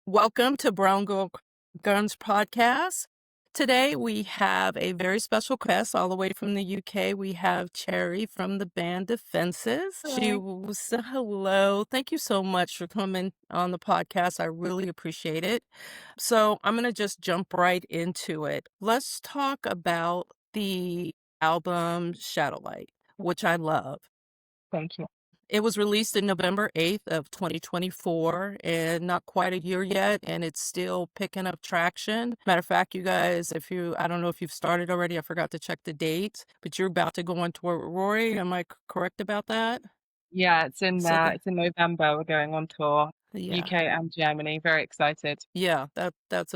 Welcome to Brown Girl Guns podcast. Today we have a very special guest all the way from the UK. We have Cherry from the band Defenses. She Hello. was hello. Thank you so much for coming on the podcast. I really appreciate it. So I'm gonna just jump right into it. Let's talk about the album Shadowlight, which I love. Thank you. It was released in November 8th of 2024 and not quite a year yet, and it's still picking up traction. Matter of fact, you guys, I don't know if you've started already, I forgot to check the dates, but you're about to go on tour with Rory. Am I correct about that? Yeah, So the, it's in November. We're going on tour, yeah, UK and Germany. Very excited. yeah, that's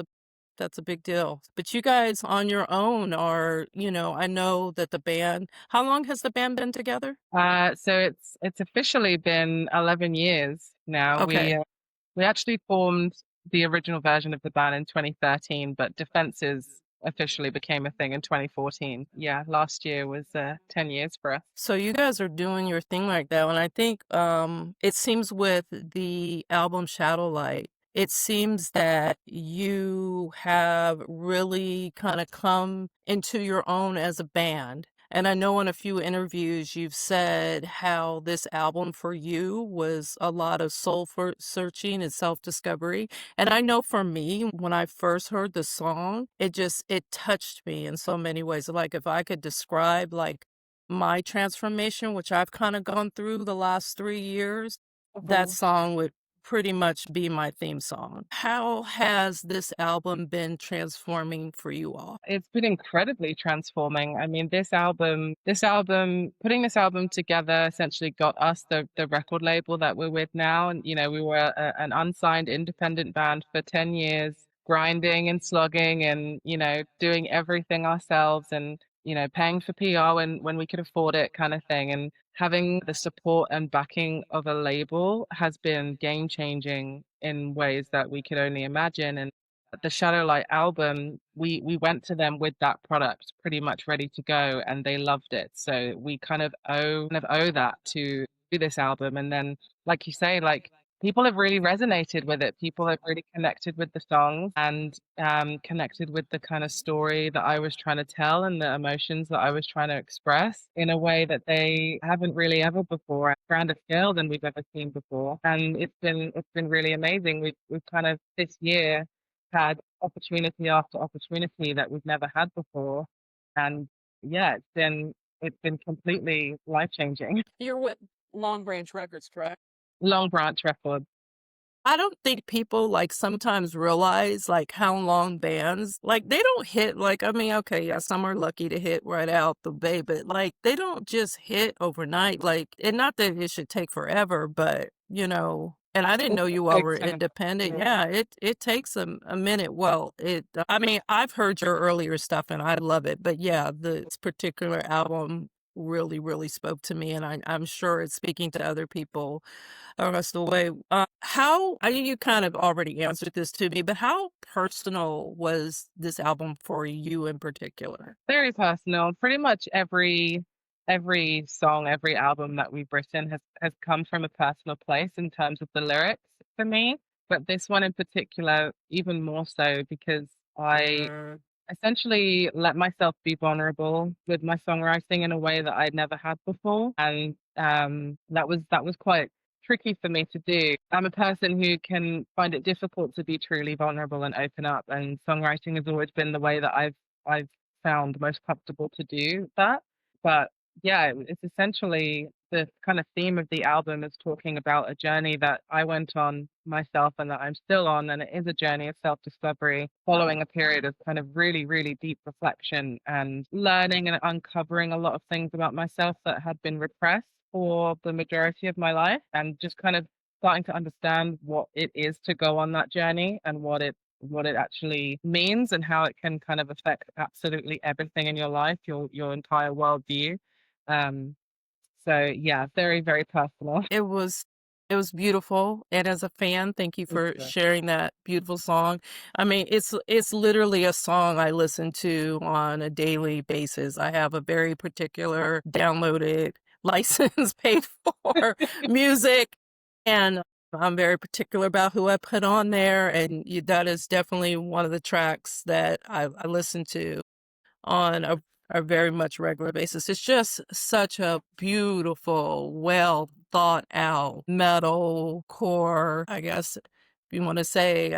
a big deal. But you guys on your own are, I know that the band, how long has the band been together? So it's officially been 11 years now. Okay. We actually formed the original version of the band in 2013, but Defenses officially became a thing in 2014. Yeah, last year was 10 years for us. So you guys are doing your thing like that, and I think it seems with the album Shadowlight, it seems that you have really kind of come into your own as a band. And I know in a few interviews you've said how this album for you was a lot of soul for searching and self-discovery. And I know for me, when I first heard the song, it touched me in so many ways. Like if I could describe like my transformation, which I've kind of gone through the last 3 years, that Mhm. song would pretty much be my theme song. How has this album been transforming for you all? It's been incredibly transforming. I mean, putting this album together essentially got us the record label that we're with now. And, we were an unsigned independent band for 10 years, grinding and slogging and, doing everything ourselves and, paying for PR when we could afford it kind of thing. And having the support and backing of a label has been game changing in ways that we could only imagine. And the Shadowlight album, we went to them with that product pretty much ready to go, and they loved it. So we kind of owe that to this album. And then, like you say, like people have really resonated with it. People have really connected with the songs and connected with the kind of story that I was trying to tell and the emotions that I was trying to express in a way that they haven't really ever before, grander scale than we've ever seen before. And it's been really amazing. We've kind of this year had opportunity after opportunity that we've never had before. And yeah, it's been completely life changing. You're with Long Branch Records, correct? Long Branch Records. I don't think people like sometimes realize like how long bands like they don't hit like I mean okay yeah some are lucky to hit right out the bay but like they don't just hit overnight like and not that it should take forever but and I didn't know you all were Takes time. independent. Yeah. Yeah, it takes a minute. Well, I mean, I've heard your earlier stuff and I love it, but yeah, this particular album really spoke to me, and I'm sure it's speaking to other people the rest of the way. How I mean, you kind of already answered this to me, but how personal was this album for you in particular? Very personal. Pretty much every song, every album that we've written has come from a personal place in terms of the lyrics for me. But this one in particular, even more so because I essentially let myself be vulnerable with my songwriting in a way that I'd never had before. And that was quite tricky for me to do. I'm a person who can find it difficult to be truly vulnerable and open up, and songwriting has always been the way that I've found most comfortable to do that. But yeah, it's essentially the kind of theme of the album is talking about a journey that I went on myself and that I'm still on. And it is a journey of self discovery following a period of kind of really, really deep reflection and learning and uncovering a lot of things about myself that had been repressed for the majority of my life, and just kind of starting to understand what it is to go on that journey and what it actually means and how it can kind of affect absolutely everything in your life, your entire worldview. Um, so yeah, very, very personal. It was beautiful, and as a fan, thank you for sharing that beautiful song. I mean, it's literally a song I listen to on a daily basis. I have a very particular downloaded license paid for music, and I'm very particular about who I put on there, and that is definitely one of the tracks that I listen to on a very much regular basis. It's just such a beautiful, well thought out metal core, I guess if you want to say.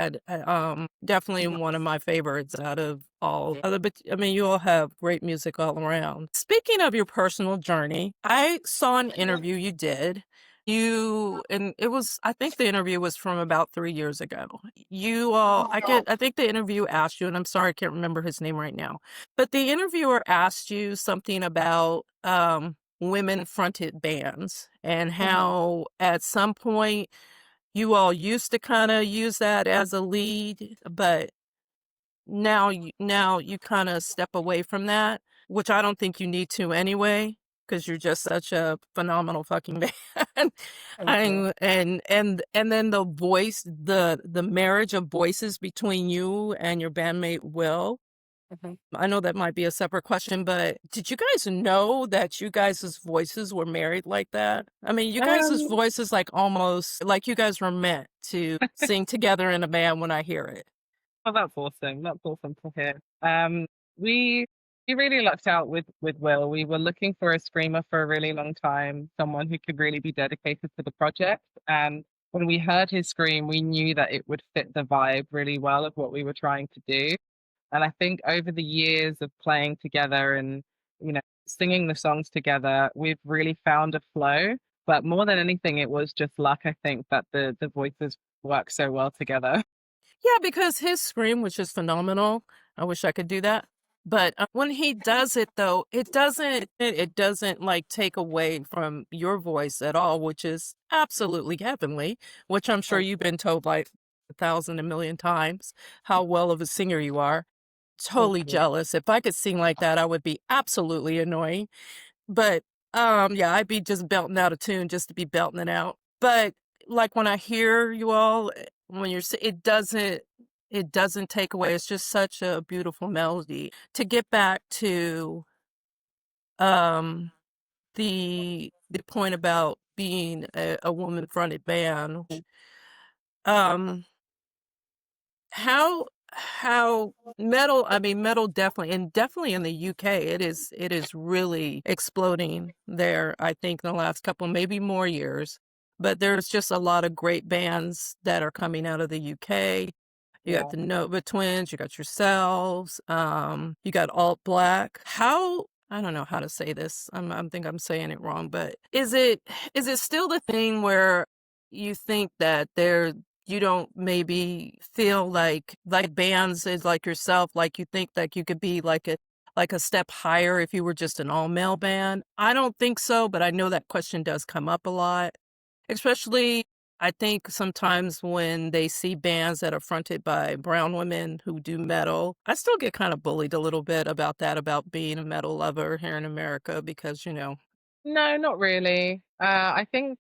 Definitely one of my favorites out of all other. But I mean, you all have great music all around. Speaking of your personal journey, I saw an interview you did. And it was, I think the interview was from about 3 years ago. I think the interview asked you, and I'm sorry, I can't remember his name right now, but the interviewer asked you something about women fronted bands and how at some point you all used to kind of use that as a lead, but now you kind of step away from that, which I don't think you need to anyway, because you're just such a phenomenal fucking band. Thank you. And then the marriage of voices between you and your bandmate Will. Mhm. I know that might be a separate question, but did you guys know that you guys' voices were married like that? I mean, you guys' Um, voices like almost like you guys were meant to sing together in a band when I hear it. oh, that's awesome. That's awesome to hear. We we really lucked out with Will. We were looking for a screamer for a really long time, someone who could really be dedicated to the project. And when we heard his scream, we knew that it would fit the vibe really well of what we were trying to do. And I think over the years of playing together and, singing the songs together, we've really found a flow. But more than anything, it was just luck, I think, that the voices work so well together. Yeah, because his scream was just phenomenal. I wish I could do that. But when he does it though, it doesn't like take away from your voice at all, which is absolutely heavenly, which I'm sure Thank you've been told like 1,000 a million times how well of a singer you are. thank Totally you. jealous. If I could sing like that, I would be absolutely annoying. But, yeah, I'd be just belting out a tune just to be belting it out. But, like, when I hear you all, when it doesn't take away, it's just such a beautiful melody. To get back to, um, the point about being a woman-fronted band, um how metal, I mean, metal definitely in the UK, it is really exploding there, I think, in the last couple, maybe more years. But there's just a lot of great bands that are coming out of the UK. You got Yeah. the Nova Twins, you got yourselves, you got Alt Black. I don't know how to say this. I think I'm saying it wrong, but is it still the thing where you think that you don't maybe feel like bands is like yourself, like you think that you could be like a step higher if you were just an all male band? I don't think so, but I know that question does come up a lot. Especially, I think sometimes when they see bands that are fronted by brown women who do metal, I still get kind of bullied a little bit about that, about being a metal lover here in America, because. No, not really. I think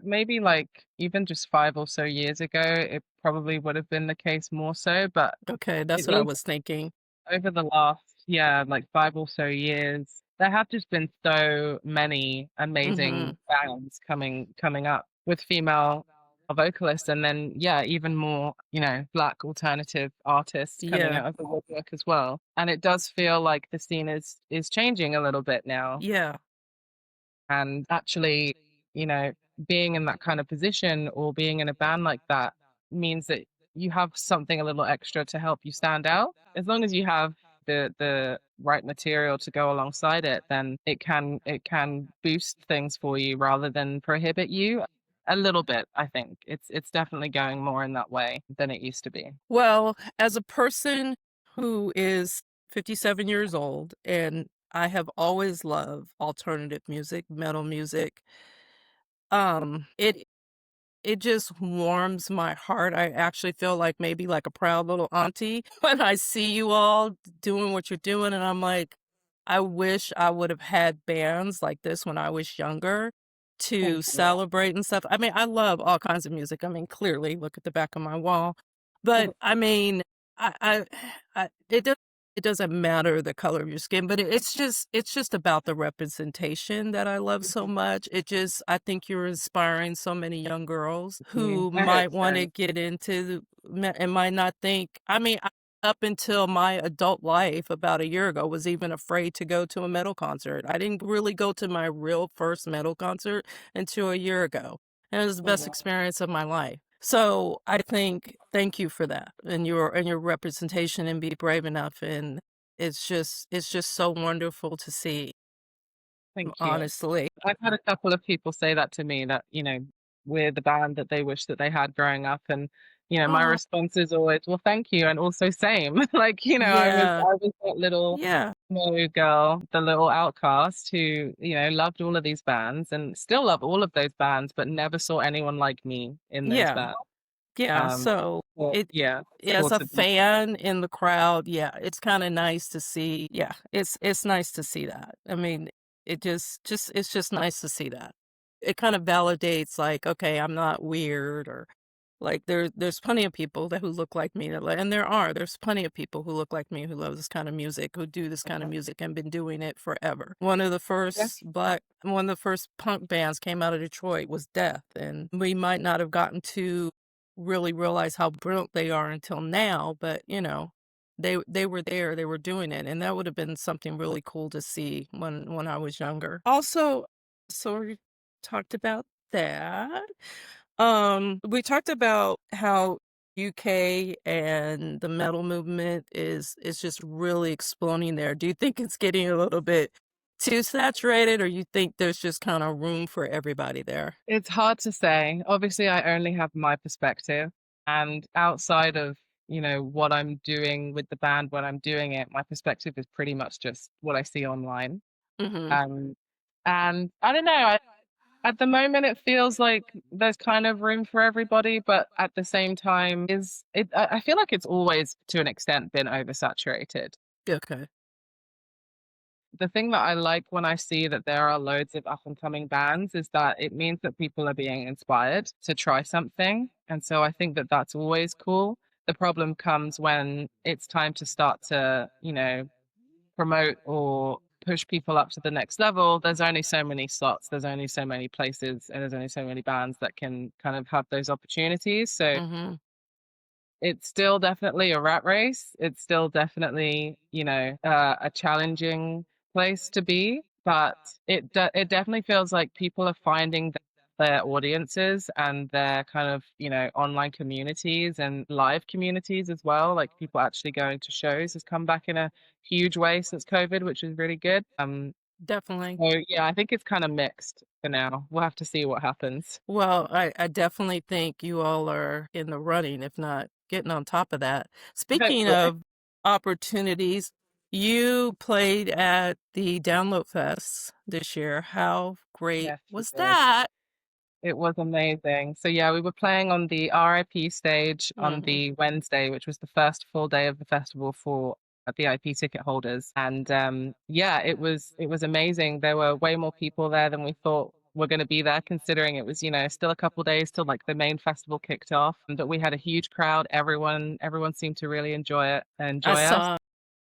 maybe like even just 5 or so years ago, it probably would have been the case more so, but Okay, that's it what I is was thinking. over the last, yeah, like 5 or so years, there have just been so many Hmm. amazing bands coming up with female vocalists, and then yeah, even more, black alternative artists coming Yeah, out of the woodwork as well. And it does feel like the scene is changing a little bit now. yeah. And actually, you know, being in that kind of position or being in a band like that means that you have something a little extra to help you stand out. As long as you have the right material to go alongside it, then it can boost things for you rather than prohibit you a little bit. I think it's definitely going more in that way than it used to be. Well, as a person who is 57 years old, and I have always loved alternative music, metal music, it just warms my heart. I actually feel like maybe like a proud little auntie when I see you all doing what you're doing, and I'm like, I wish I would have had bands like this when I was younger to Thank you. celebrate and stuff. I mean, I love all kinds of music. I mean, clearly, look at the back of my wall. But I mean, I it does. it doesn't matter the color of your skin, but it's just about the representation that I love so much. It just I think you're inspiring so many young girls Mm, who I hope might wanna so. get into and might not think up until my adult life about a year ago, was even afraid to go to a metal concert. I didn't really go to my real first metal concert until a year ago, and it was the Oh, best wow. experience of my life. So, I think thank you for that and your representation and be brave enough, and it's just so wonderful to see, Thank you. honestly. I've had a couple of people say that to me that, we're the band that they wish that they had growing up. And, my Oh, response is always, well, thank you. And also same. Like, yeah, I was that little yeah, emo girl, the little outcast who, loved all of these bands and still love all of those bands, but never saw anyone like me in those yeah. bands. Yeah, Um, so but it yeah, as a supported them. fan in the crowd, yeah, it's kinda nice to see yeah, it's nice to see that. I mean, it just it's just nice to see that. It kind of validates, like, okay, I'm not weird or like, there's plenty of people that who look like me that and there's plenty of people who look like me who love this kind of music, who do this kind of music and been doing it forever. Yeah. One of the first punk bands came out of Detroit was Death, and we might not have gotten to really realize how brilliant they are until now, but, they were there, they were doing it, and that would have been something really cool to see when I was younger. Also, so we talked about that. We talked about how UK and the metal movement is just really exploding there. Do you think it's getting a little bit too saturated, or you think there's just kinda room for everybody there? It's hard to say. Obviously, I only have my perspective. And outside of, what I'm doing with the band when I'm doing it, my perspective is pretty much just what I see online. Mhm. Um, and I don't know, at the moment it feels like there's kind of room for everybody, but at the same time, I feel like it's always to an extent been oversaturated. Okay. The thing that I like when I see that there are loads of up and coming bands is that it means that people are being inspired to try something. And so I think that that's always cool. The problem comes when it's time to start to, promote or push people up to the next level. There's only so many slots, there's only so many places, and there's only so many bands that can kind of have those opportunities. So Mhm. it's still definitely a rat race. It's still definitely, a challenging place to be, but it definitely feels like people are finding their audiences and their kind of, online communities and live communities as well. Like people actually going to shows has come back in a huge way since COVID, which is really good. Definitely. So yeah, I think it's kind of mixed for now. We'll have to see what happens. Well, I definitely think you all are in the running, if not getting on top of that. Speaking Hopefully. of opportunities, you played at the Download Fest this year. How great Yes, we was did. that? It was amazing. So yeah, we were playing on the RIP stage on Mhm. the Wednesday, which was the first full day of the festival for VIP ticket holders. And yeah, it was amazing. There were way more people there than we thought were going to be there, considering it was, still a couple days till like the main festival kicked off. But we had a huge crowd. Everyone seemed to really enjoy it and I enjoy us. saw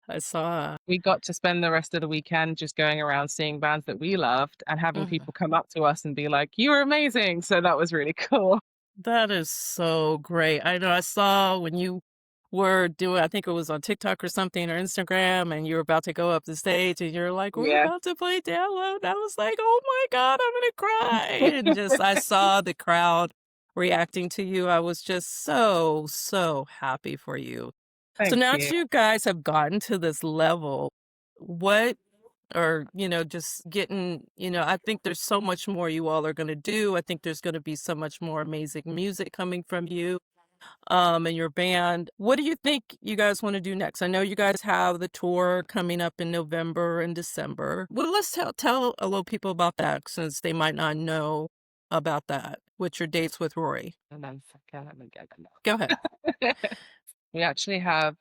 I saw. We got to spend the rest of the weekend just going around seeing bands that we loved and having Mhm. people come up to us and be like, "You were amazing." So that was really cool. That is so great. I know I saw when you were doing I think it was on TikTok or something or Instagram, and you were about to go up the stage and you're like, "We're Yeah. about to play Download." I was like, "Oh my god, I'm gonna cry." And just I saw the crowd reacting to you. I was just so, so happy for you. So Thank now that you. you guys have gotten to this level, what or, just getting, I think there's so much more you all are going to do. I think there's going to be so much more amazing music coming from you, and your band. What do you think you guys want to do next? I know you guys have the tour coming up in November and December. Well, let's tell a little people about that since they might not know about that. What's your dates with Rory? And then second, let me get Go ahead. that. We actually have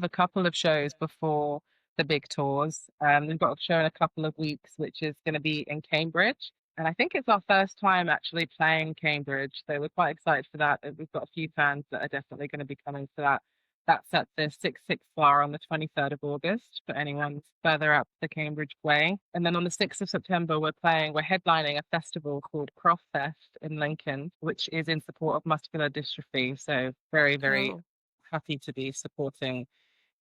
a couple of shows before the big tours. We've got a show in a couple of weeks, which is going to be in Cambridge. And I think it's our first time actually playing Cambridge. So we're quite excited for that. We've got a few fans that are definitely going to be coming for that. That's at the 6 Bar on the 23rd of August for anyone further up the Cambridge Way. And then on the 6th of September, we're headlining a festival called Cross Fest in Lincoln, which is in support of muscular dystrophy. So very, very Oh, happy to be supporting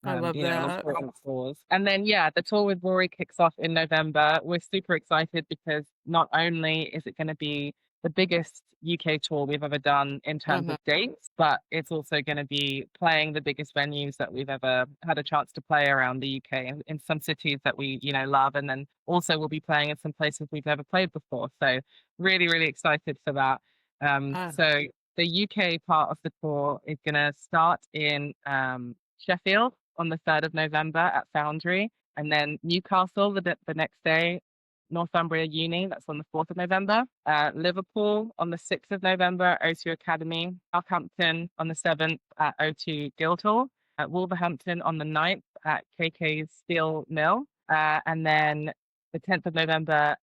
I love an that. important cause. And then, yeah, the tour with Rory kicks off in November. We're super excited because not only is it going to be the biggest UK tour we've ever done in terms Hmm. of dates, but it's also going to be playing the biggest venues that we've ever had a chance to play around the UK in some cities that we, love. And then also we'll be playing in some places we've never played before. So really, really excited for that. Ah, So the UK part of the tour is going to start in Sheffield on the 3rd of November at Foundry, and then Newcastle the next day, Northumbria Uni, that's on the 4th of November, Liverpool on the 6th of November, O2 Academy, Southampton on the 7th at O2 Guildhall, at Wolverhampton on the 9th at KK's Steel Mill, and then the 10th of November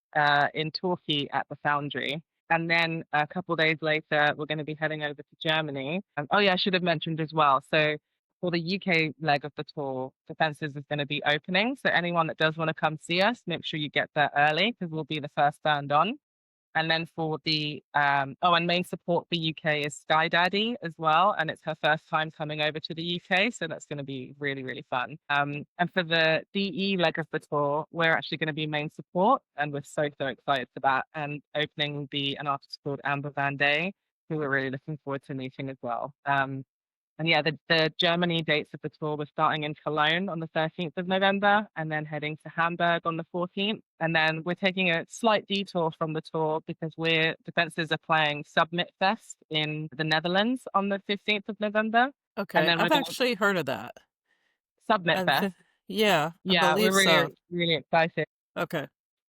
in Torquay at the Foundry. And then a couple of days later, we're going to be heading over to Germany. Oh yeah, I should have mentioned as well. So for the UK leg of the tour, Defences is going to be opening. So anyone that does want to come see us, make sure you get there early because we'll be the first band on. And then for the and main support for UK is Sky Daddy as well, and it's her first time coming over to the UK, so that's going to be really really fun. And for the DE leg of the tour, we're actually going to be main support, and we're so excited for that. And opening will be an artist called Amber Van Day, who we're really looking forward to meeting as well. And yeah, the Germany dates of the tour were starting in Cologne on the 13th of November and then heading to Hamburg on the 14th. And then we're taking a slight detour from the tour because Defences are playing Submit Fest in the Netherlands on the 15th of November. And okay. then we're I've going to actually heard of that. Submit And Fest. yeah, I Yeah, we're believe so. really, really excited. Okay.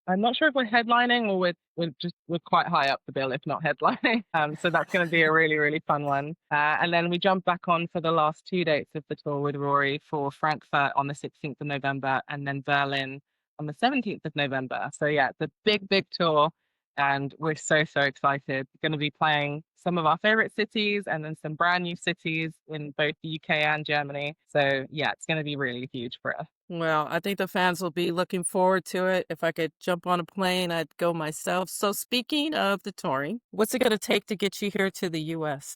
I'm not sure if we're headlining or we're quite high up the bill, if not headlining. So that's going to be a really really fun one. And then we jump back on for the last 2 dates of the tour with Rory for Frankfurt on the 16th of November and then Berlin on the 17th of November. So yeah, it's a big tour, and we're so excited. We're going to be playing some of our favorite cities and then some brand new cities in both the UK and Germany. So yeah, it's going to be really huge for us. Well, I think the fans will be looking forward to it. If I could jump on a plane, I'd go myself. So speaking of the touring, what's it going to take to get you here to the US?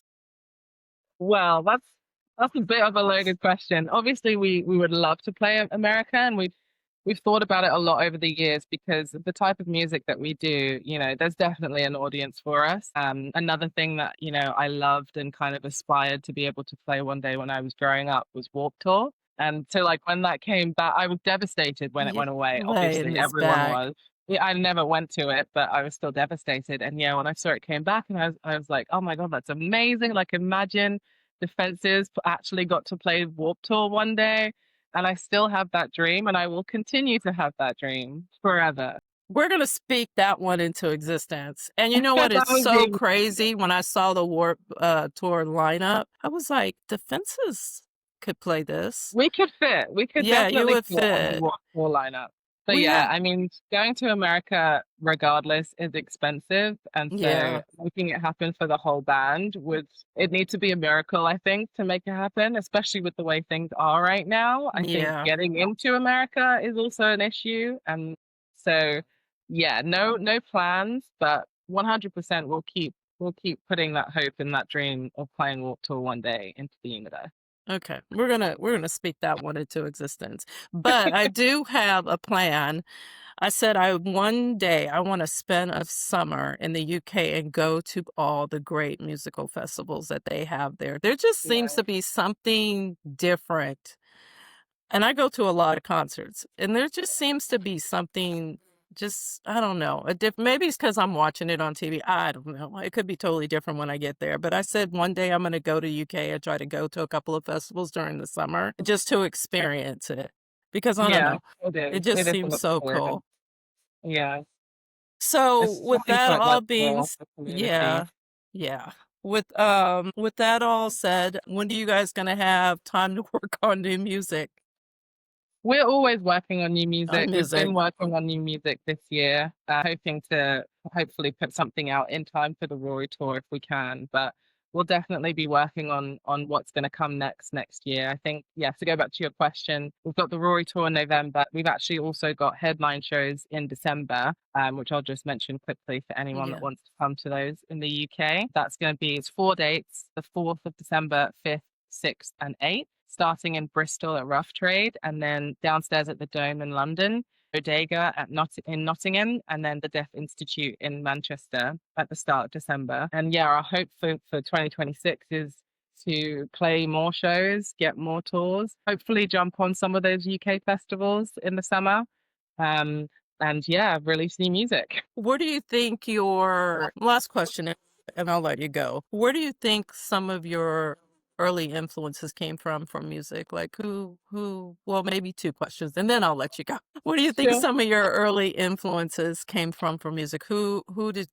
Well, that's a bit of a loaded question. Obviously, we would love to play America, and we've thought about it a lot over the years because of the type of music that we do. There's definitely an audience for us. Another thing that I loved and kind of aspired to be able to play one day when I was growing up was Warped Tour. And so, like when that came back, I was devastated when it Yeah, went away. right, and Obviously, it's everyone back. was. Yeah, I never went to it, but I was still devastated. And yeah, when I saw it came back, and I was like, oh my God, that's amazing. Like, imagine Defenses actually got to play Warped Tour one day. And I still have that dream, and I will continue to have that dream forever. We're going to speak that one into existence. And you know what? That It's would so be, crazy. When I saw the Warp Tour lineup, I was like, Defenses could play this. we could Yeah, you definitely would fit on the fit. Warped Tour lineup. But We yeah, have, I mean, going to America regardless is expensive. And yeah, so making it happen for the whole band it needs to be a miracle, I think, to make it happen, especially with the way things are right now. I think yeah. getting into America is also an issue. And so yeah, no plans, but 100% we'll keep putting that hope and that dream of playing Warped Tour one day into the universe. Okay, we're gonna speak that one into existence. But I do have a plan. I said one day I want to spend a summer in the UK and go to all the great musical festivals that they have there. There just seems Yeah. to be something different. And I go to a lot of concerts, and there just seems to be something just I don't know, maybe it's because I'm watching it on TV. I don't know. It could be totally different when I get there. But I said one day I'm gonna go to UK and try to go to a couple of festivals during the summer just to experience it. Because I don't Yeah, know. it It is. just It is an seems so experience. cool. Yeah. So It's with something that quite all magical being of the community. yeah, yeah. With that all said, when do you guys gonna have time to work on new music? We're always working on new On music. We've been music. working on new music this year, hoping to hopefully put something out in time for the Rory tour if we can. But we'll definitely be working on what's going to come next year. I think, yeah, to go back to your question, we've got the Rory tour in November. We've actually also got headline shows in December, which I'll just mention quickly for anyone that Yeah. wants to come to those in the UK. That's going to be, it's 4 dates, the 4th of December, 5th, 6th, and 8th, starting in Bristol at Rough Trade, and then downstairs at the Dome in London, Bodega in Nottingham, and then the Deaf Institute in Manchester at the start of December. And yeah, our hope for 2026 is to play more shows, get more tours, hopefully jump on some of those UK festivals in the summer. And yeah, release new music. Where do you think your last question, and I'll let you go. Where do you think some of your early influences came from music? Like well, maybe two questions, and then I'll let you go. Where do you think Sure. some of your early influences came from music? Who'd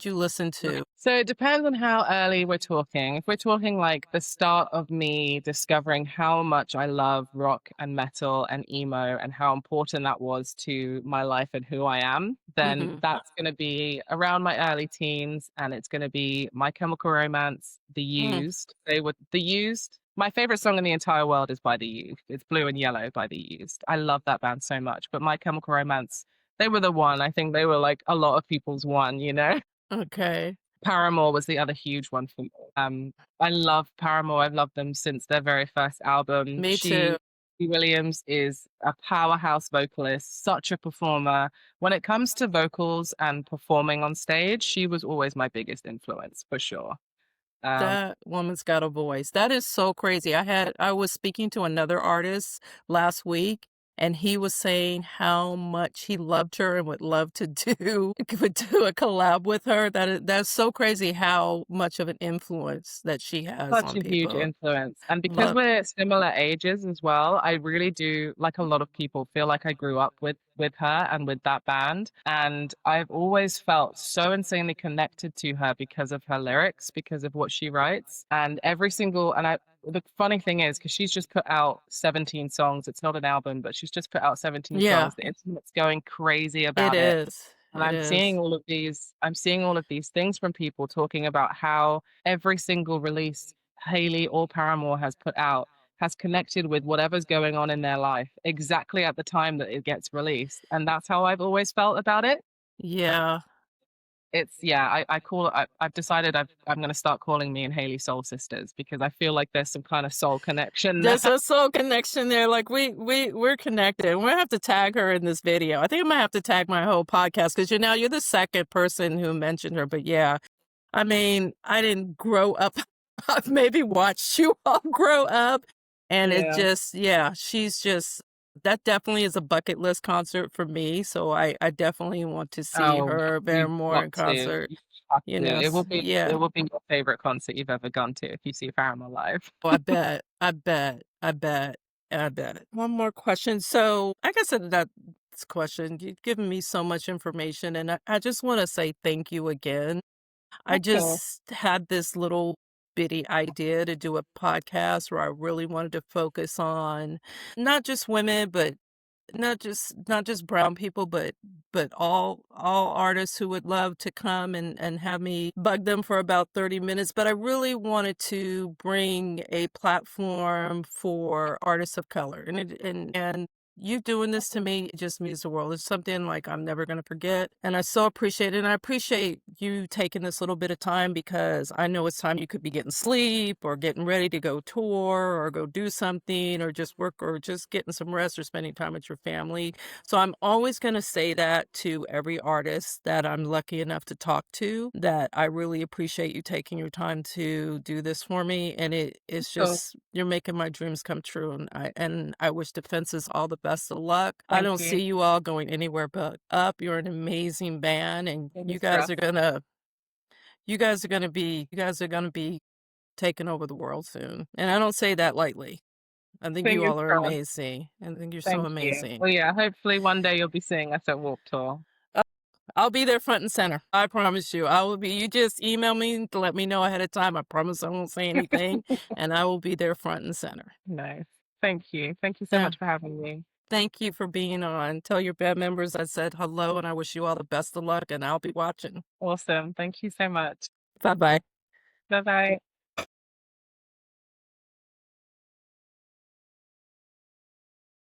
you listen to? So it depends on how early we're talking. If we're talking like the start of me discovering how much I love rock and metal and emo and how important that was to my life and who I am, then Hmm. that's going to be around my early teens, and it's going to be My Chemical Romance, The Mm, Used. They were The Used. My favorite song in the entire world is by The Used. It's Blue and Yellow by The Used. I love that band so much. But My Chemical Romance, they were the one. I think they were like a lot of people's one, you know? okay, Paramore was the other huge one for me. I love Paramore. I've loved them since their very first album. me too. Hayley Williams is a powerhouse vocalist, such a performer. When it comes to vocals and performing on stage, she was always my biggest influence for sure. Um, That woman's got a voice. That is so crazy. I was speaking to another artist last week, and he was saying how much he loved her and would love to do would do a collab with her. That's so crazy how much of an influence that she has Such on a huge people. influence. And because Love. we're similar ages as well, I really do, like a lot of people, feel like I grew up with her and with that band. And I've always felt so insanely connected to her because of her lyrics, because of what she writes. And every single, and I, the funny thing is, because she's just put out 17 songs, it's not an album, but she's just put out 17 Yeah, songs. The internet's going crazy it about it. is. And It is. I'm seeing all of these things from people talking about how every single release Hayley or Paramore has put out has connected with whatever's going on in their life exactly at the time that it gets released. And that's how I've always felt about it. Yeah. It's yeah, I've decided I'm going to start calling me and Hayley soul sisters because I feel like there's some kind of soul connection there. There's a soul connection there. Like we're connected. We're gonna have to tag her in this video. I think I'm gonna have to tag my whole podcast because you're the second person who mentioned her. But yeah, I mean, I didn't grow up. I've maybe watched you all grow up, and it Yeah. just yeah, she's just that definitely is a bucket list concert for me. So I definitely want to see Oh, her you've Paramore got in to. concert. You have You to. know, It yeah. will be your favorite concert you've ever gone to if you see Paramore live. Oh, I bet. I bet. I bet. I bet. One more question. So, I guess that's question. You've given me so much information, and I just want to say thank you again. I Okay. just had this little bitty idea to do a podcast where I really wanted to focus on not just women, but not just brown people, but all artists who would love to come and have me bug them for about 30 minutes. But I really wanted to bring a platform for artists of color. And you doing this to me, it just means the world. It's something like I'm never gonna forget. And I so appreciate it. And I appreciate you taking this little bit of time because I know it's time you could be getting sleep or getting ready to go tour or go do something or just work or just getting some rest or spending time with your family. So I'm always going to say that to every artist that I'm lucky enough to talk to, that I really appreciate you taking your time to do this for me. And it's Cool. just, you're making my dreams come true. And I wish Defenses all the best of luck. I Thank don't you. see you all going anywhere but up. You're an amazing band and Fingers crossed. you guys are gonna be taking over the world soon. And I don't say that lightly. I think you Fingers all are crossed. amazing. I think you're so Thank you. amazing. Well, yeah, hopefully one day you'll be seeing us at Warped Tour. Uh, I'll be there front and center. I promise you. I will be. You just email me to let me know ahead of time. I promise I won't say anything, and I will be there front and center. Nice. Thank you. Thank you so Yeah. much for having me. Thank you for being on. Tell your band members I said hello, and I wish you all the best of luck. And I'll be watching. Awesome. Thank you so much. Bye bye. Bye bye.